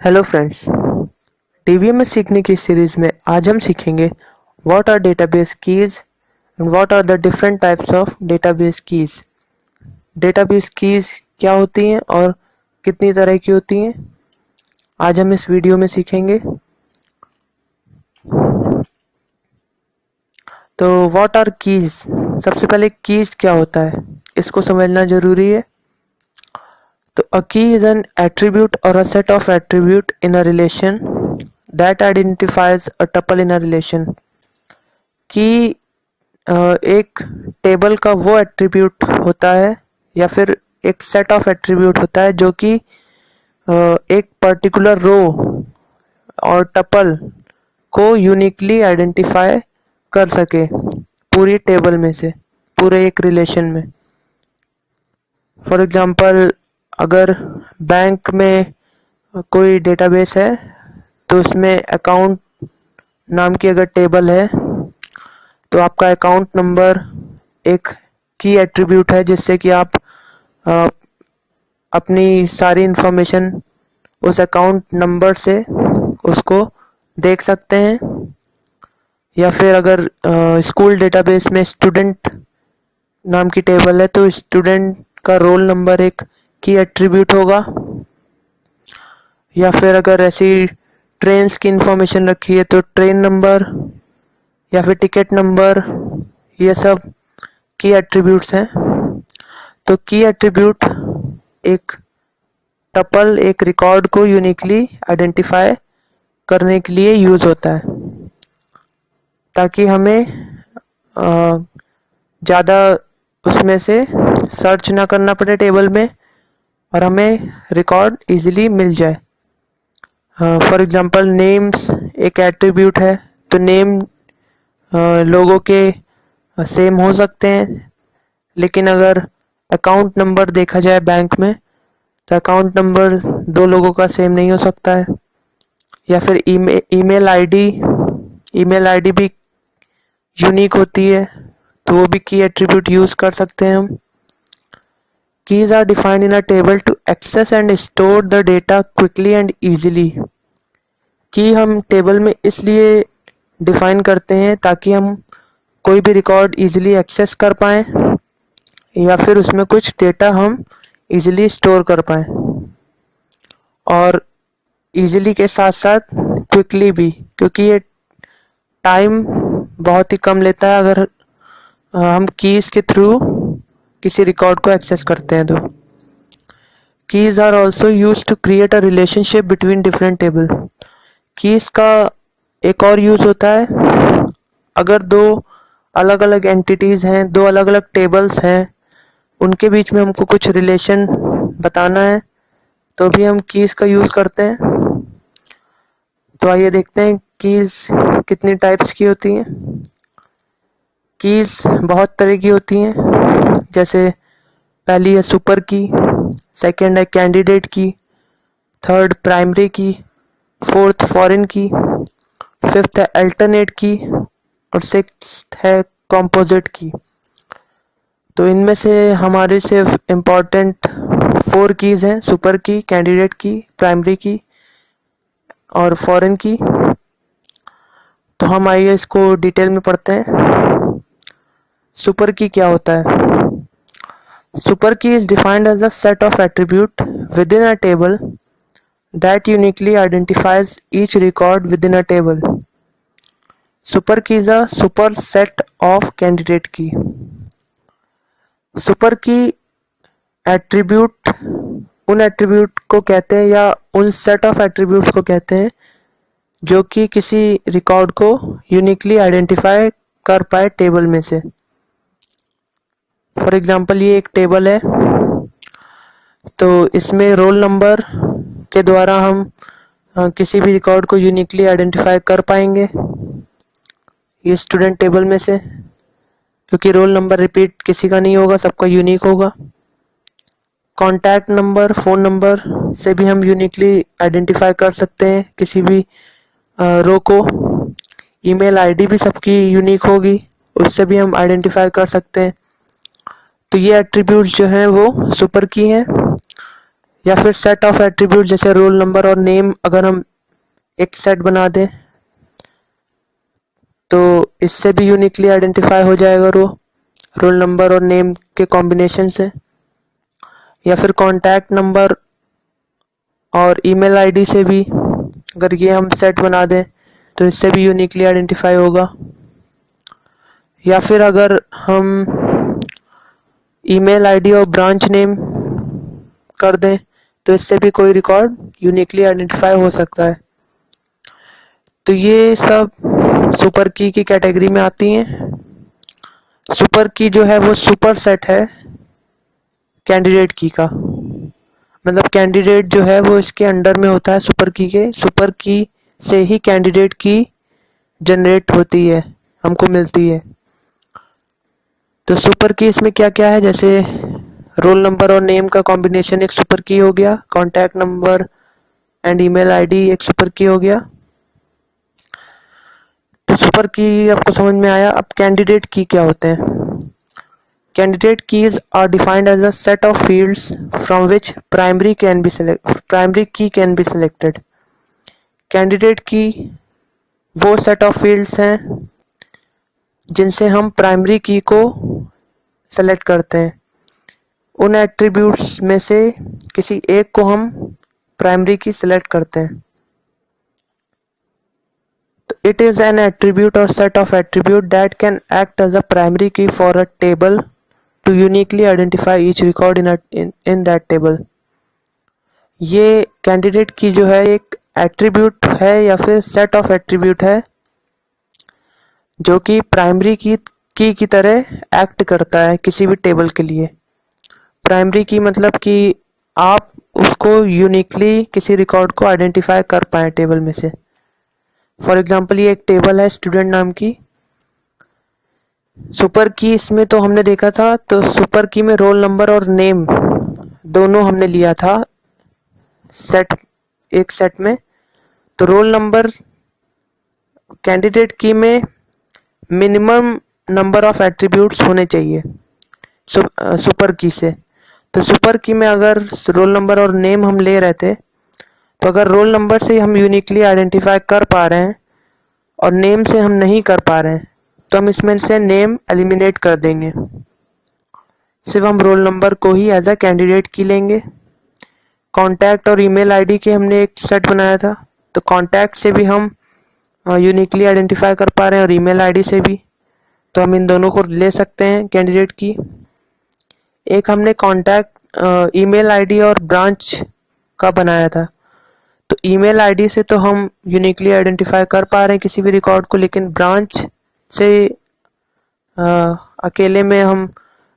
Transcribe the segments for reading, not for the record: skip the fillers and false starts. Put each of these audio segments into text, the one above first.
Hello friends, DBMS सीखने की series में आज हम सीखेंगे what are database keys and what are the different types of database keys. Database keys क्या होती हैं और कितनी तरह की होती हैं, आज हम इस वीडियो में सीखेंगे। तो व्हाट आर कीज, सबसे पहले कीज क्या होता है इसको समझना जरूरी है। तो a key is an attribute or a set of attribute in a relation that identifies a tuple in a relation। की एक टेबल का वो एट्रीब्यूट होता है या फिर एक सेट ऑफ एट्रीब्यूट होता है जो कि एक पर्टिकुलर रो और टपल को यूनिकली आइडेंटिफाई कर सके पूरी टेबल में से, पूरे एक रिलेशन में। फॉर एग्जांपल, अगर बैंक में कोई डेटाबेस है तो उसमें अकाउंट नाम की अगर टेबल है तो आपका अकाउंट नंबर एक की एट्रीब्यूट है जिससे कि आप अपनी सारी इंफॉर्मेशन उस अकाउंट नंबर से उसको देख सकते हैं। या फिर अगर स्कूल डेटाबेस में स्टूडेंट नाम की टेबल है तो स्टूडेंट का रोल नंबर एक की एट्रीब्यूट होगा। या फिर अगर ऐसी ट्रेन्स की इंफॉर्मेशन रखी है तो ट्रेन नंबर या फिर टिकट नंबर, ये सब की एट्रीब्यूट्स हैं। तो की एट्रीब्यूट एक टपल, एक रिकॉर्ड को यूनिकली आइडेंटिफाई करने के लिए यूज होता है ताकि हमें ज़्यादा उसमें से सर्च ना करना पड़े टेबल में और हमें रिकॉर्ड इजीली मिल जाए। फॉर एग्जांपल, नेम्स एक एट्रीब्यूट है तो नेम लोगों के सेम हो सकते हैं, लेकिन अगर अकाउंट नंबर देखा जाए बैंक में तो अकाउंट नंबर दो लोगों का सेम नहीं हो सकता है। या फिर ईमेल आईडी भी यूनिक होती है तो वो भी की एट्रीब्यूट यूज कर सकते हैं हम। Keys are defined in a table to access and store the data quickly and easily. की हम टेबल में इसलिए डिफाइन करते हैं ताकि हम कोई भी रिकॉर्ड इजीली एक्सेस कर पाएँ या फिर उसमें कुछ डेटा हम इजीली स्टोर कर पाएँ, और इजीली के साथ साथ क्विकली भी, क्योंकि ये टाइम बहुत ही कम लेता है अगर हम कीज के थ्रू किसी रिकॉर्ड को एक्सेस करते हैं। तो keys are also use to create a relationship between different table. Keys का एक और यूज होता है, अगर दो अलग अलग एंटिटीज हैं, दो अलग अलग टेबल्स हैं, उनके बीच में हमको कुछ रिलेशन बताना है तो भी हम कीज का यूज करते हैं। तो आइए देखते हैं कीज कितनी टाइप्स की होती हैं। कीज बहुत तरह की होती हैं, जैसे पहली है सुपर की, सेकंड है कैंडिडेट की, थर्ड प्राइमरी की, फोर्थ फॉरेन की, फिफ्थ है अल्टरनेट की और सिक्स्थ है कंपोजिट की। तो इनमें से हमारे सिर्फ इम्पोर्टेंट 4 कीज हैं, सुपर की, कैंडिडेट की, प्राइमरी की और फॉरेन की। तो हम आइए इसको डिटेल में पढ़ते हैं। सुपर की क्या होता है? Super key is defined as a set of attribute within a table that uniquely identifies each record within a table. Super key is a superset of candidate key. Super की attribute उन attribute को कहते हैं या उन set of attributes को कहते हैं जो कि किसी रिकॉर्ड को यूनिकली आइडेंटिफाई कर पाए टेबल में से। फॉर एग्जांपल, ये एक टेबल है तो इसमें रोल नंबर के द्वारा हम किसी भी रिकॉर्ड को यूनिकली आइडेंटिफाई कर पाएंगे ये स्टूडेंट टेबल में से, क्योंकि रोल नंबर रिपीट किसी का नहीं होगा, सबका यूनिक होगा। कॉन्टैक्ट नंबर, फ़ोन नंबर से भी हम यूनिकली आइडेंटिफाई कर सकते हैं किसी भी रो को। ईमेल आईडी भी सबकी यूनिक होगी, उससे भी हम आइडेंटिफाई कर सकते हैं। तो ये एट्रीब्यूट्स जो हैं वो सुपर की हैं। या फिर सेट ऑफ एट्रीब्यूट जैसे रोल नंबर और नेम अगर हम एक सेट बना दें तो इससे भी यूनिकली आइडेंटिफाई हो जाएगा रोल नंबर और नेम के कॉम्बिनेशन से। या फिर कॉन्टैक्ट नंबर और ईमेल आईडी से भी अगर ये हम सेट बना दें तो इससे भी यूनिकली आइडेंटिफाई होगा। या फिर अगर हम ईमेल आईडी और ब्रांच नेम कर दें तो इससे भी कोई रिकॉर्ड यूनिकली आइडेंटिफाई हो सकता है। तो ये सब सुपर की कैटेगरी में आती हैं। सुपर की जो है वो सुपर सेट है कैंडिडेट की का, मतलब कैंडिडेट जो है वो इसके अंडर में होता है सुपर की के। सुपर की से ही कैंडिडेट की जनरेट होती है, हमको मिलती है। तो सुपर की इसमें क्या क्या है, जैसे रोल नंबर और नेम का कॉम्बिनेशन एक सुपर की हो गया, contact number and email ID एक सुपर की हो गया। तो सुपर की आपको समझ में आया। अब कैंडिडेट की क्या होते हैं? Candidate keys are defined as a set of fields from which primary key can be selected. Candidate की वो set of fields हैं जिनसे हम प्राइमरी की को सेलेक्ट करते हैं। उन एट्रीब्यूट्स में से किसी एक को हम प्राइमरी की सेलेक्ट करते हैं। It is an attribute or set of attribute that can act as a primary key for a table to uniquely identify each record in that table. ये कैंडिडेट की जो है एक एट्रीब्यूट है या फिर सेट ऑफ एट्रीब्यूट है जो कि प्राइमरी की तरह एक्ट करता है किसी भी टेबल के लिए। प्राइमरी की मतलब कि आप उसको यूनिकली किसी रिकॉर्ड को आइडेंटिफाई कर पाए टेबल में से। फॉर एग्जाम्पल ये एक टेबल है स्टूडेंट नाम की। सुपर की इसमें तो हमने देखा था, तो सुपर की में रोल नंबर और नेम दोनों हमने लिया था एक सेट में। तो रोल नंबर कैंडिडेट की में मिनिमम नंबर ऑफ एट्रीब्यूट्स होने चाहिए सुपर की से। तो सुपर की में अगर रोल नंबर और नेम हम ले रहे थे तो अगर रोल नंबर से हम यूनिकली आइडेंटिफाई कर पा रहे हैं और नेम से हम नहीं कर पा रहे हैं तो हम इसमें से नेम एलिमिनेट कर देंगे, सिर्फ हम रोल नंबर को ही एज अ कैंडिडेट की लेंगे। कॉन्टैक्ट और ईमेल आईडी के हमने एक सेट बनाया था, तो कॉन्टैक्ट से भी हम यूनिकली आइडेंटिफाई कर पा रहे हैं और ईमेल आईडी से भी, तो हम इन दोनों को ले सकते हैं कैंडिडेट की। एक हमने कॉन्टैक्ट ईमेल आईडी और ब्रांच का बनाया था, तो ईमेल आईडी से तो हम यूनिकली आइडेंटिफाई कर पा रहे हैं किसी भी रिकॉर्ड को, लेकिन ब्रांच से अकेले में हम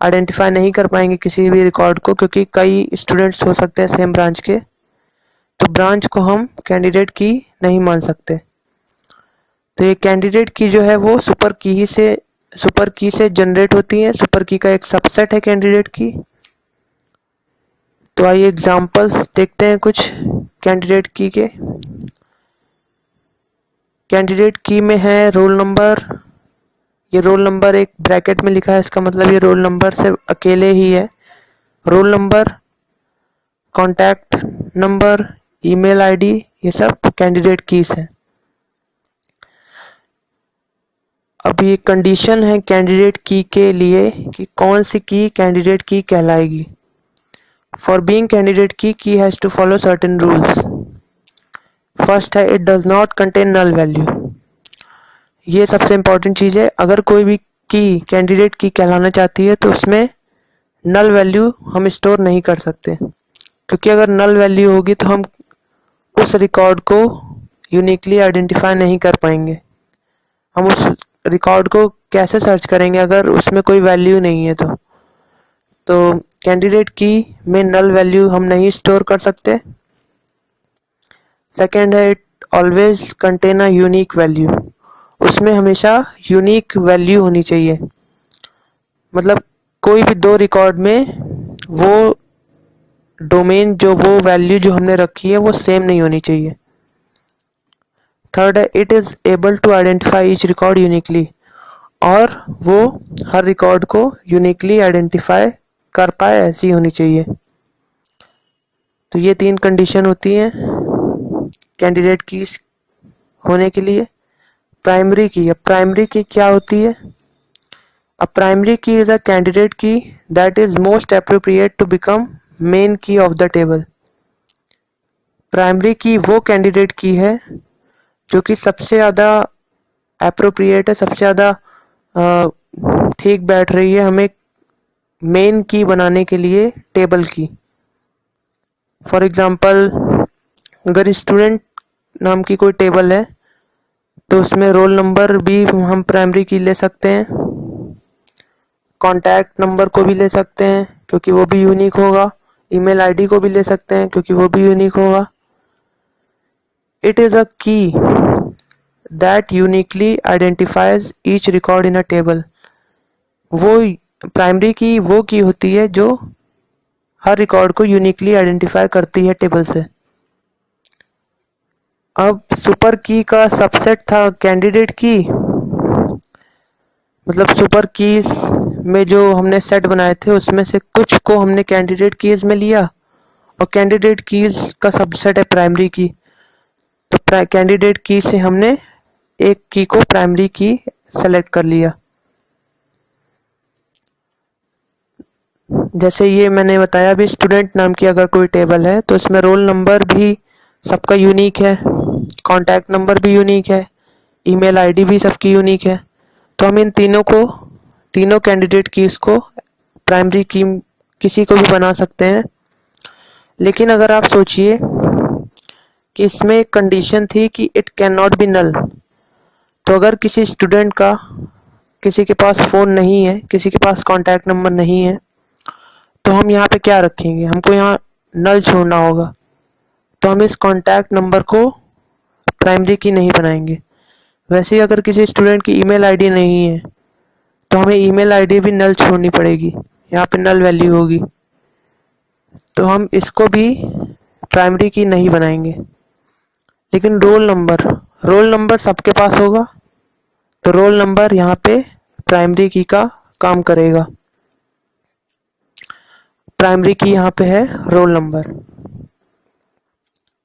आइडेंटिफाई नहीं कर पाएंगे किसी भी रिकॉर्ड को, क्योंकि कई स्टूडेंट्स हो सकते हैं सेम ब्रांच के, तो ब्रांच को हम कैंडिडेट की नहीं मान सकते। तो ये कैंडिडेट की जो है वो सुपर की से जनरेट होती है। सुपर की का एक सबसेट है कैंडिडेट की। तो आइए एग्जांपल्स देखते हैं कुछ कैंडिडेट की के। कैंडिडेट की में है रोल नंबर। ये रोल नंबर एक ब्रैकेट में लिखा है, इसका मतलब ये रोल नंबर से अकेले ही है। Roll number, contact number, email ID, ये सब कैंडिडेट कीज हैं। अब ये कंडीशन है कैंडिडेट की के लिए कि कौन सी की कैंडिडेट की कहलाएगी। For being candidate key has to follow certain rules. First है it does not contain null value. ये सबसे इम्पोर्टेंट चीज़ है। अगर कोई भी की कैंडिडेट की कहलाना चाहती है तो उसमें नल वैल्यू हम स्टोर नहीं कर सकते, क्योंकि अगर नल वैल्यू होगी तो हम उस रिकॉर्ड को यूनिकली आइडेंटिफाई नहीं कर पाएंगे। हम उस रिकॉर्ड को कैसे सर्च करेंगे अगर उसमें कोई वैल्यू नहीं है तो कैंडिडेट की में नल वैल्यू हम नहीं स्टोर कर सकते। सेकेंड है it always contain a unique value. उसमें हमेशा यूनिक वैल्यू होनी चाहिए, मतलब कोई भी दो रिकॉर्ड में वो डोमेन जो वो वैल्यू जो हमने रखी है वो सेम नहीं होनी चाहिए। थर्ड है it is able to identify each record uniquely. और वो हर रिकॉर्ड को यूनिकली आइडेंटिफाई कर पाए ऐसी होनी चाहिए। तो ये 3 कंडीशन होती हैं कैंडिडेट कीज होने के लिए। प्राइमरी की, अब प्राइमरी की क्या होती है? A primary key is a candidate key that is most appropriate to become main key of the table. Primary की वो कैंडिडेट की है जो कि सबसे ज़्यादा एप्रोप्रिएट है, सबसे ज़्यादा ठीक बैठ रही है हमें मेन की बनाने के लिए टेबल की। फॉर एग्जांपल, अगर स्टूडेंट नाम की कोई टेबल है तो उसमें रोल नंबर भी हम प्राइमरी की ले सकते हैं, कॉन्टैक्ट नंबर को भी ले सकते हैं क्योंकि वो भी यूनिक होगा, ईमेल आईडी को भी ले सकते हैं क्योंकि वो भी यूनिक होगा। इट इज़ अ की that uniquely identifies each record in a table. वो प्राइमरी की वो की होती है जो हर रिकॉर्ड को यूनिकली आइडेंटिफाई करती है टेबल से। अब सुपर की का सबसेट था कैंडिडेट की, मतलब सुपर कीज में जो हमने सेट बनाए थे उसमें से कुछ को हमने कैंडिडेट कीज में लिया और कैंडिडेट कीज का सबसेट है प्राइमरी की। तो कैंडिडेट की से हमने एक की को प्राइमरी की सेलेक्ट कर लिया। जैसे ये मैंने बताया भी, स्टूडेंट नाम की अगर कोई टेबल है तो इसमें रोल नंबर भी सबका यूनिक है, कॉन्टैक्ट नंबर भी यूनिक है, ईमेल आईडी भी सबकी यूनिक है। तो हम इन तीनों कैंडिडेट कीज को प्राइमरी की किसी को भी बना सकते हैं। लेकिन अगर आप सोचिए कि इसमें एक कंडीशन थी कि it can not be null. तो अगर किसी स्टूडेंट का किसी के पास फ़ोन नहीं है, किसी के पास कॉन्टैक्ट नंबर नहीं है, तो हम यहाँ पे क्या रखेंगे? हमको यहाँ नल छोड़ना होगा। तो हम इस कॉन्टैक्ट नंबर को प्राइमरी की नहीं बनाएंगे। वैसे ही अगर किसी स्टूडेंट की ईमेल आईडी नहीं है तो हमें ईमेल आईडी भी नल छोड़नी पड़ेगी, यहाँ पे नल वैल्यू होगी। तो हम इसको भी प्राइमरी की नहीं बनाएंगे। लेकिन रोल नंबर सबके पास होगा तो रोल नंबर यहाँ पे प्राइमरी की का काम करेगा। प्राइमरी की यहाँ पे है रोल नंबर।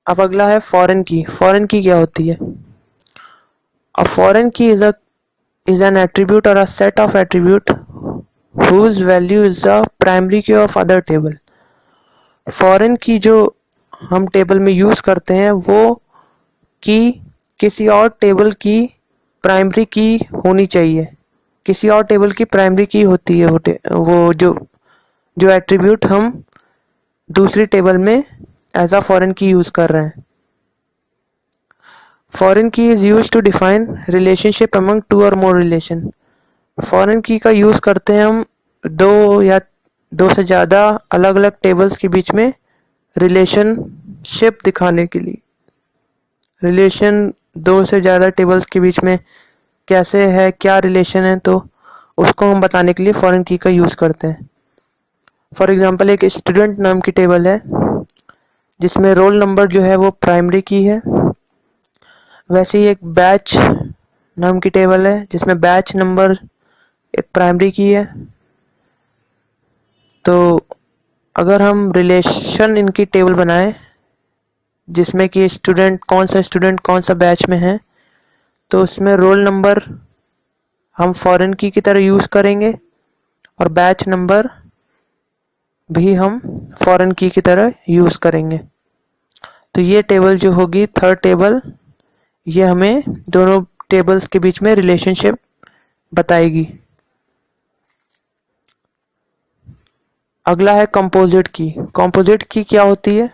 अब अगला है फॉरेन की। फॉरेन की क्या होती है? A foreign key is an attribute or a set of attribute whose value is the primary key of other table. Foreign की जो हम टेबल में यूज़ करते हैं वो की किसी और टेबल की प्राइमरी की होनी चाहिए। किसी और टेबल की प्राइमरी की होती है वो जो एट्रीब्यूट हम दूसरी टेबल में as a foreign key use कर रहे हैं। Foreign key is use to define relationship among two or more relation. Foreign की का यूज़ करते हैं हम दो से ज़्यादा अलग अलग टेबल्स के बीच में रिलेशनशिप दिखाने के लिए। रिलेशन दो से ज़्यादा टेबल्स के बीच में कैसे है, क्या रिलेशन है, तो उसको हम बताने के लिए फॉरेन की का यूज़ करते हैं। फॉर एग्जांपल, एक स्टूडेंट नाम की टेबल है जिसमें रोल नंबर जो है वो प्राइमरी की है। वैसे ही एक बैच नाम की टेबल है जिसमें बैच नंबर एक प्राइमरी की है। तो अगर हम रिलेशन इनकी टेबल बनाएं जिसमें कि स्टूडेंट कौन सा बैच में है, तो उसमें रोल नंबर हम फॉरेन की तरह यूज़ करेंगे और बैच नंबर भी हम फॉरेन की तरह यूज़ करेंगे। तो ये टेबल जो होगी थर्ड टेबल, ये हमें दोनों टेबल्स के बीच में रिलेशनशिप बताएगी। अगला है कंपोजिट की। कंपोजिट की क्या होती है?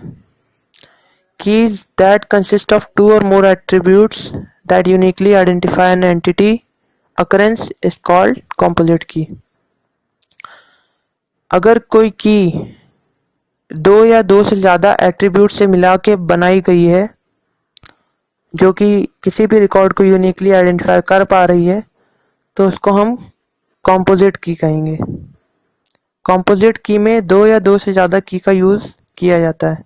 Keys that consist of two or more attributes that uniquely identify an entity occurrence is called composite key. अगर कोई की दो या दो से ज़्यादा एट्रीब्यूट से मिला के बनाई गई है जो कि किसी भी रिकॉर्ड को यूनिकली आइडेंटिफाई कर पा रही है, तो उसको हम कंपोजिट की कहेंगे। कंपोजिट की में दो या दो से ज़्यादा की का यूज़ किया जाता है।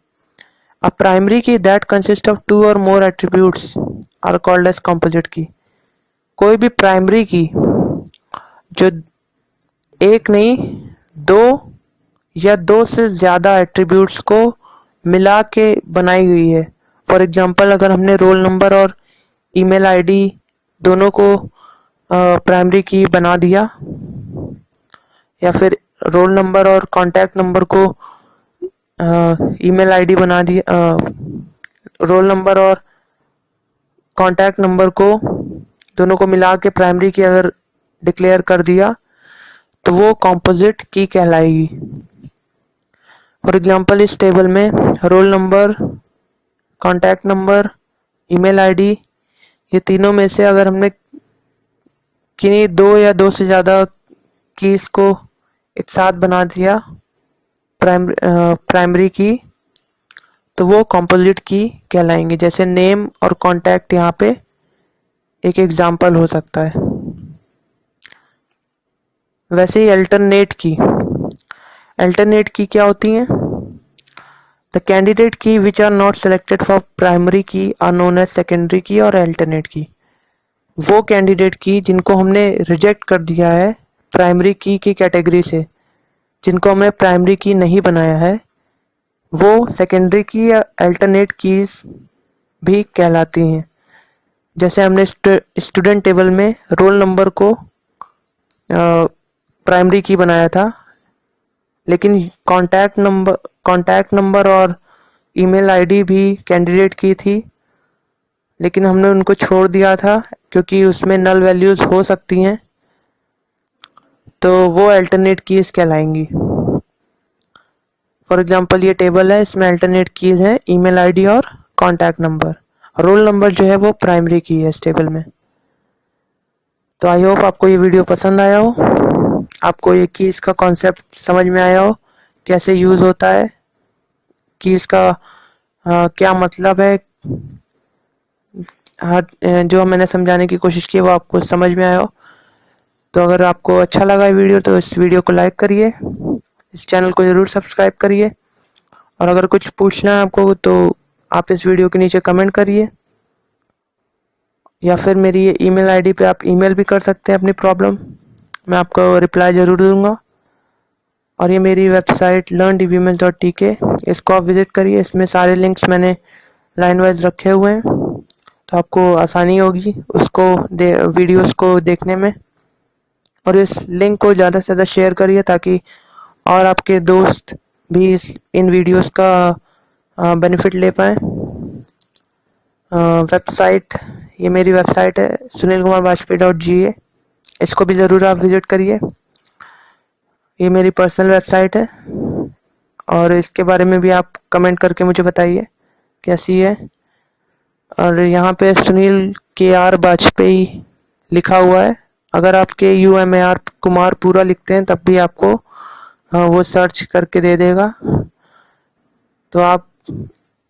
A primary key that consist of two or more attributes are called as composite key. कोई भी प्राइमरी की जो एक नहीं, दो या दो से ज़्यादा एट्रीब्यूट्स को मिला के बनाई हुई है। फॉर एग्जांपल अगर हमने रोल नंबर और ईमेल आईडी दोनों को प्राइमरी की बना दिया, या फिर रोल नंबर और कॉन्टैक्ट नंबर को ईमेल आईडी बना दिया, रोल नंबर और कॉन्टैक्ट नंबर को दोनों को मिला के प्राइमरी की अगर डिक्लेयर कर दिया तो वो कंपोजिट की कहलाएगी। फॉर एग्जांपल इस टेबल में roll number, contact number, email ID, ये तीनों में से अगर हमने किन्हीं दो या दो से ज़्यादा कीज को एक साथ बना दिया प्राइमरी की, तो वो कंपोजिट की कहलाएंगे। जैसे नेम और कॉन्टैक्ट यहाँ पे एक एग्जाम्पल हो सकता है। वैसे ही अल्टरनेट की क्या होती हैं? The candidate key which are not selected for primary key are known as secondary key or alternate की। वो कैंडिडेट की जिनको हमने रिजेक्ट कर दिया है प्राइमरी की कैटेगरी से, जिनको हमने प्राइमरी की नहीं बनाया है, वो सेकेंडरी की या अल्टरनेट कीज भी कहलाती हैं। जैसे हमने स्टूडेंट टेबल में रोल नंबर को प्राइमरी की बनाया था, लेकिन कॉन्टैक्ट नंबर और ईमेल आईडी भी कैंडिडेट की थी, लेकिन हमने उनको छोड़ दिया था क्योंकि उसमें नल वैल्यूज हो सकती हैं, तो वो अल्टरनेट कीज कहलाएंगी। फॉर एग्जांपल ये टेबल है, इसमें अल्टरनेट कीज हैं ईमेल आईडी और कॉन्टैक्ट नंबर। रोल नंबर जो है वो प्राइमरी की है इस टेबल में। तो आई होप आपको ये वीडियो पसंद आया हो, आपको ये कीज का कॉन्सेप्ट समझ में आया हो, कैसे यूज होता है कीज का, क्या मतलब है, जो मैंने समझाने की कोशिश की वो आपको समझ में आया हो। तो अगर आपको अच्छा लगा ये वीडियो तो इस वीडियो को लाइक करिए, इस चैनल को ज़रूर सब्सक्राइब करिए, और अगर कुछ पूछना है आपको तो आप इस वीडियो के नीचे कमेंट करिए, या फिर मेरी ये ईमेल आईडी पे आप ईमेल भी कर सकते हैं अपनी प्रॉब्लम, मैं आपको रिप्लाई ज़रूर दूंगा। और ये मेरी वेबसाइट learndbml.tk, इसको आप विज़िट करिए, इसमें सारे लिंक्स मैंने लाइन वाइज रखे हुए हैं, तो आपको आसानी होगी उसको वीडियोस को देखने में। और इस लिंक को ज़्यादा से ज़्यादा शेयर करिए ताकि और आपके दोस्त भी इन वीडियोस का बेनिफिट ले पाएँ। वेबसाइट, ये मेरी वेबसाइट है sunilkumarvajpayee.ga, इसको भी ज़रूर आप विज़िट करिए। ये मेरी पर्सनल वेबसाइट है, और इसके बारे में भी आप कमेंट करके मुझे बताइए कैसी है। और यहाँ पे सुनील KR वाजपेयी लिखा हुआ है, अगर आप KUMAR कुमार पूरा लिखते हैं तब भी आपको वो सर्च करके दे देगा। तो आप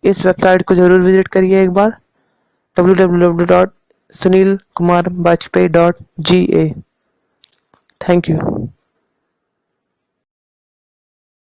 इस वेबसाइट को ज़रूर विज़िट करिए एक बार, www.sunilkumarvajpayee.ga। Thank you.